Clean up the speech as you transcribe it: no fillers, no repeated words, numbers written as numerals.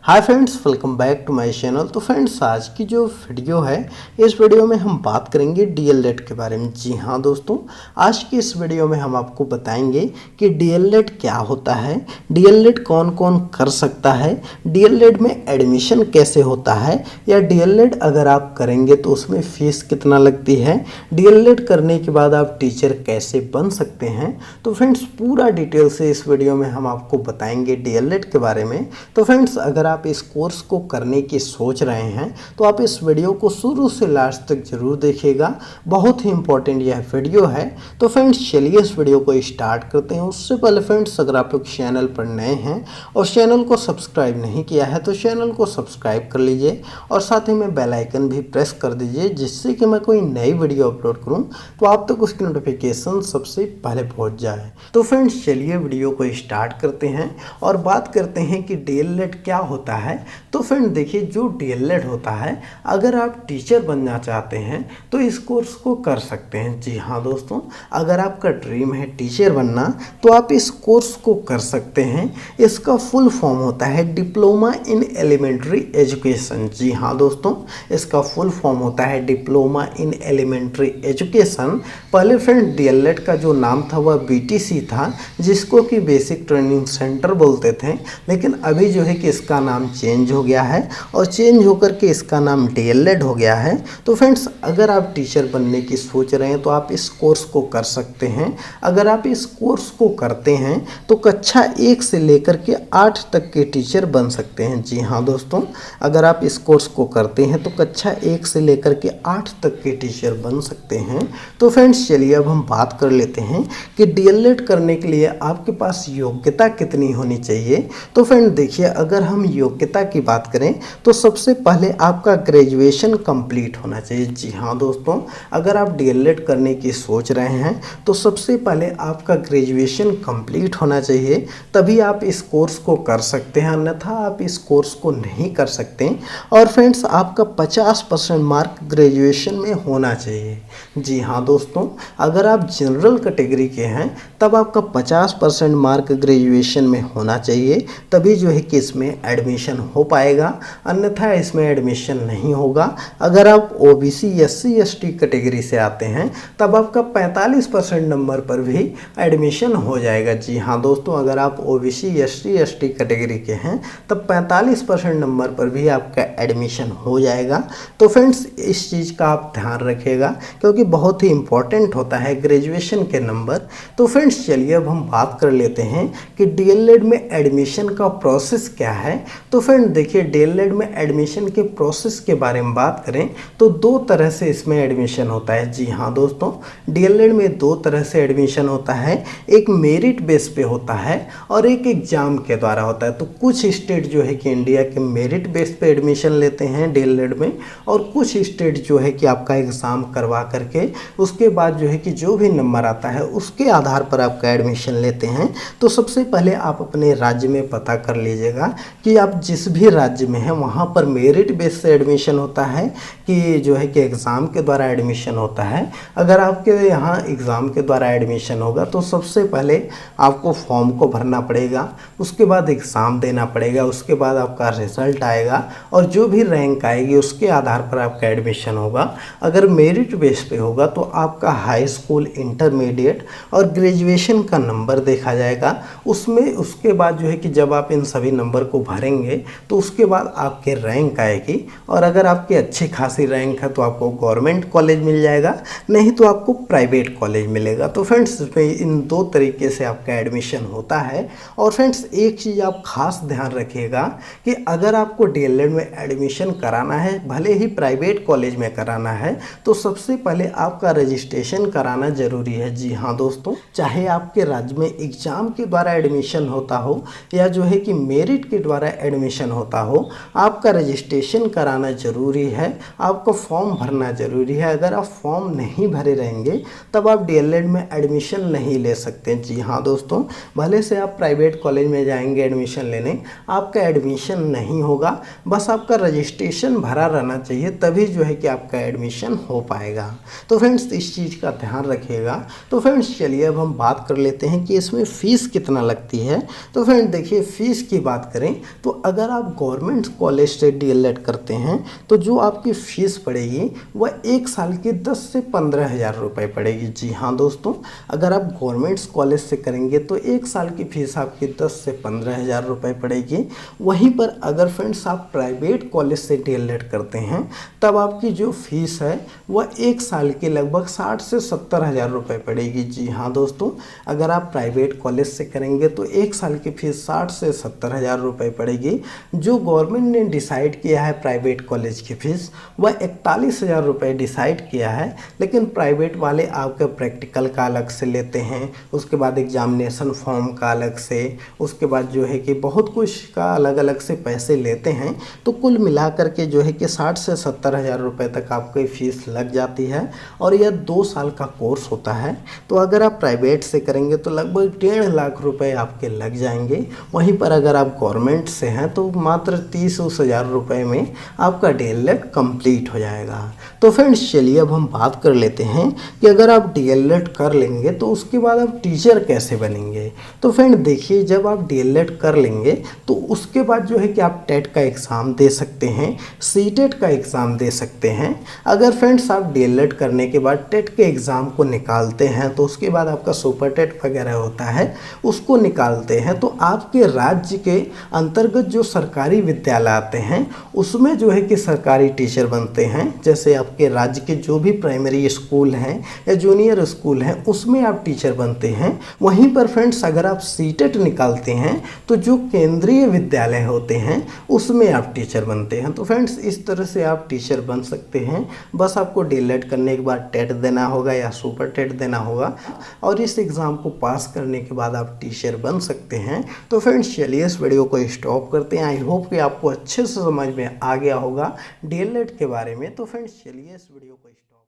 Hi friends, welcome back to my channel. तो friends, आज की जो वीडियो है, इस वीडियो में हम बात करेंगे डीएलएड के बारे में। जी हाँ दोस्तों, आज की इस वीडियो में हम आपको बताएंगे कि डीएलएड क्या होता है, डीएलएड कौन कौन कर सकता है, डीएलएड में एडमिशन कैसे होता है, या डीएलएड अगर आप करेंगे तो उसमें फीस कितना लगती है, डीएलएड करने के बाद आप टीचर कैसे बन सकते हैं। तो फ्रेंड्स, पूरा डिटेल से इस वीडियो में हम आपको बताएंगे डीएलएड के बारे में। तो फ्रेंड्स, अगर आप इस कोर्स को करने की सोच रहे हैं तो आप इस वीडियो को शुरू से लास्ट तक जरूर देखिएगा, बहुत ही इंपॉर्टेंट यह वीडियो है। तो फ्रेंड्स, चलिए इस वीडियो को स्टार्ट करते हैं। उससे पहले फ्रेंड्स, अगर आप लोग चैनल पर नए हैं और चैनल को सब्सक्राइब नहीं किया है तो चैनल को सब्सक्राइब कर लीजिए और साथ ही में बेल आइकन भी प्रेस कर दीजिए, जिससे कि मैं कोई नई वीडियो अपलोड करूं तो आप तक उसकी नोटिफिकेशन सबसे पहले पहुंच जाए। तो फ्रेंड्स, चलिए वीडियो को स्टार्ट करते हैं और बात करते हैं कि डीएलएड क्या होता है। तो फ्रेंड देखिए, जो डीएलएड होता है, अगर आप टीचर बनना चाहते हैं तो इस कोर्स को कर सकते हैं। जी हाँ दोस्तों, अगर आपका ड्रीम है टीचर बनना तो आप इस कोर्स को कर सकते हैं। इसका फुल फॉर्म होता है डिप्लोमा इन एलिमेंट्री एजुकेशन। जी हाँ दोस्तों, इसका फुल फॉर्म होता है डिप्लोमा इन एलिमेंट्री एजुकेशन। पहले फ्रेंड डीएलएड का जो नाम था वह बीटीसी था, जिसको कि बेसिक ट्रेनिंग सेंटर बोलते थे, लेकिन अभी जो है कि इसका नाम चेंज हो गया है और चेंज होकर के इसका नाम डीएलएड हो गया है। तो फ्रेंड्स, अगर आप टीचर बनने की सोच रहे हैं तो आप इस कोर्स को कर सकते हैं। अगर आप इस कोर्स को करते हैं तो कक्षा 1 से लेकर के 8 तक के टीचर बन सकते हैं। जी हाँ दोस्तों, अगर आप इस कोर्स को करते हैं तो कक्षा 1 से लेकर के 8 तक के टीचर बन सकते हैं। तो फ्रेंड्स, चलिए अब हम बात कर लेते हैं कि डीएलएड करने के लिए आपके पास योग्यता कितनी होनी चाहिए। तो फ्रेंड देखिए, अगर हम योग्यता की बात करें तो सबसे पहले आपका ग्रेजुएशन कंप्लीट होना चाहिए। जी हाँ दोस्तों, अगर आप डीएलएड करने की सोच रहे हैं तो सबसे पहले आपका ग्रेजुएशन कंप्लीट होना चाहिए, तभी आप इस कोर्स को कर सकते हैं, अन्यथा आप इस कोर्स को नहीं कर सकते। और फ्रेंड्स, आपका 50% मार्क ग्रेजुएशन में होना चाहिए। जी हाँ दोस्तों, अगर आप जनरल कैटेगरी के हैं तब आपका 50% मार्क ग्रेजुएशन में होना चाहिए, तभी जो है कि इसमें एडमिशन हो पाएगा, अन्यथा इसमें एडमिशन नहीं होगा। अगर आप ओबीसी एससी एसटी कैटेगरी से आते हैं तब आपका 45% नंबर पर भी एडमिशन हो जाएगा। जी हाँ दोस्तों, अगर आप ओबीसी एससी एसटी कैटेगरी के हैं तब 45% नंबर पर भी आपका एडमिशन हो जाएगा। तो फ्रेंड्स, इस चीज़ का आप ध्यान रखिएगा, क्योंकि बहुत ही इंपॉर्टेंट होता है ग्रेजुएशन के नंबर। तो फ्रेंड्स, चलिए अब हम बात कर लेते हैं कि डीएलएड में एडमिशन का प्रोसेस क्या है। तो फ्रेंड देखिए, डीएलएड में एडमिशन के प्रोसेस के बारे में बात करें तो 2 तरह से इसमें एडमिशन होता है। जी हाँ दोस्तों, डीएलएड में 2 तरह से एडमिशन होता है, एक मेरिट बेस पे होता है और एक एग्जाम के द्वारा होता है। तो कुछ स्टेट जो है कि इंडिया के मेरिट बेस पे एडमिशन लेते हैं डीएलएड में, और कुछ स्टेट जो है कि आपका एग्ज़ाम करवा करके उसके बाद जो है कि जो भी नंबर आता है उसके आधार पर आपका एडमिशन लेते हैं। तो सबसे पहले आप अपने राज्य में पता कर लीजिएगा कि आप जिस भी राज्य में हैं वहाँ पर मेरिट बेस से एडमिशन होता है कि जो है कि एग्ज़ाम के द्वारा एडमिशन होता है। अगर आपके यहाँ एग्ज़ाम के द्वारा एडमिशन होगा तो सबसे पहले आपको फॉर्म को भरना पड़ेगा, उसके बाद एग्ज़ाम देना पड़ेगा, उसके बाद आपका रिज़ल्ट आएगा और जो भी रैंक आएगी उसके आधार पर आपका एडमिशन होगा। अगर मेरिट बेस पे होगा तो आपका हाई स्कूल, इंटरमीडिएट और ग्रेजुएशन का नंबर देखा जाएगा। उसमें उसके बाद जो है कि जब आप इन सभी नंबर को भरेंगे तो उसके बाद आपके रैंक आएगी, और अगर आपकी अच्छी खासी रैंक है तो आपको गवर्नमेंट कॉलेज मिल जाएगा, नहीं तो आपको प्राइवेट कॉलेज मिलेगा। तो फ्रेंड्स, इसमें इन 2 तरीके से आपका एडमिशन होता है। और फ्रेंड्स, एक चीज़ आप खास ध्यान रखिएगा कि अगर आपको डीएलएड में एडमिशन कराना है, भले ही प्राइवेट कॉलेज में कराना है, तो सबसे पहले आपका रजिस्ट्रेशन कराना ज़रूरी है। जी हाँ दोस्तों, चाहे आपके राज्य में एग्ज़ाम के द्वारा एडमिशन होता हो या जो है कि मेरिट के द्वारा एडमिशन होता हो, आपका रजिस्ट्रेशन कराना ज़रूरी है, आपको फॉर्म भरना ज़रूरी है। अगर आप फॉर्म नहीं भरे रहेंगे तब आप डीएलएड में एडमिशन नहीं ले सकते। जी हाँ दोस्तों, भले से आप प्राइवेट कॉलेज में जाएंगे एडमिशन लेने, आपका एडमिशन नहीं होगा, बस आपका रजिस्ट्रेशन भरा रहना चाहिए, तभी जो है कि आपका एडमिशन हो पाएगा। तो फ्रेंड्स, इस चीज़ का ध्यान रखिएगा। तो फ्रेंड्स, चलिए अब हम बात कर लेते हैं कि इसमें फ़ीस कितना लगती है। तो फ्रेंड देखिए, फ़ीस की बात करें तो तो अगर आप गवर्नमेंट कॉलेज से डीएलएड करते हैं तो जो आपकी फ़ीस पड़ेगी वह 1 साल की 10 से 15,000 रुपये पड़ेगी। जी हाँ दोस्तों, अगर आप गवर्नमेंट कॉलेज से करेंगे तो 1 साल की फ़ीस आपकी 10 से 15,000 रुपये पड़ेगी। वहीं पर अगर फ्रेंड्स आप प्राइवेट कॉलेज से डीएलएड करते हैं तब आपकी जो फ़ीस है वह 1 साल की लगभग 60 से 70,000 रुपये पड़ेगी। जी हाँ दोस्तों, अगर आप प्राइवेट कॉलेज से करेंगे तो 1 साल की फ़ीस 60 से 70,000 रुपये पड़ेगी। जो गवर्नमेंट ने डिसाइड किया है प्राइवेट कॉलेज की फ़ीस वह 41,000 रुपये डिसाइड किया है, लेकिन प्राइवेट वाले आपके प्रैक्टिकल का अलग से लेते हैं, उसके बाद एग्जामिनेशन फॉर्म का अलग से, उसके बाद जो है कि बहुत कुछ का अलग अलग से पैसे लेते हैं। तो कुल मिलाकर के जो है कि 60 से 70,000 रुपये तक आपकी फ़ीस लग जाती है और यह 2 साल का कोर्स होता है। तो अगर आप प्राइवेट से करेंगे तो लगभग 1.5 लाख रुपए आपके लग जाएंगे। वहीं पर अगर आप गवर्नमेंट से हैं तो मात्र 30,000 रुपये में आपका डीएलएड कंप्लीट हो जाएगा। तो फ्रेंड्स चलिए अब हम बात कर लेते हैं कि अगर आप डीएलएड कर लेंगे तो उसके बाद आप टीचर कैसे बनेंगे। तो फ्रेंड देखिए, जब आप डीएलएड कर लेंगे तो उसके बाद जो है कि आप टेट का एग्ज़ाम दे सकते हैं, सीटेट का एग्ज़ाम दे सकते हैं। अगर फ्रेंड्स आप डीएलएड करने के बाद टेट के एग्ज़ाम को निकालते हैं तो उसके बाद आपका सुपर टेट वगैरह होता है उसको निकालते हैं तो आपके राज्य के अंतर्गत जो सरकारी विद्यालय आते हैं उसमें जो है कि सरकारी टीचर बनते हैं। जैसे आपके राज्य के जो भी प्राइमरी स्कूल हैं या जूनियर स्कूल हैं उसमें आप टीचर बनते हैं। वहीं पर फ्रेंड्स अगर आप सीटेट निकालते हैं तो जो केंद्रीय विद्यालय होते हैं उसमें आप टीचर बनते हैं। तो फ्रेंड्स इस तरह से आप टीचर बन सकते हैं। बस आपको डीएलएड करने के बाद टेट देना होगा या सुपर टेट देना होगा और इस एग्ज़ाम को पास करने के बाद आप टीचर बन सकते हैं। तो फ्रेंड्स चलिए इस वीडियो को स्टॉप करते हैं। आई होप कि आपको अच्छे से समझ में आ गया होगा डीएलएड के बारे में। तो फ्रेंड्स चलिए इस वीडियो को स्टॉप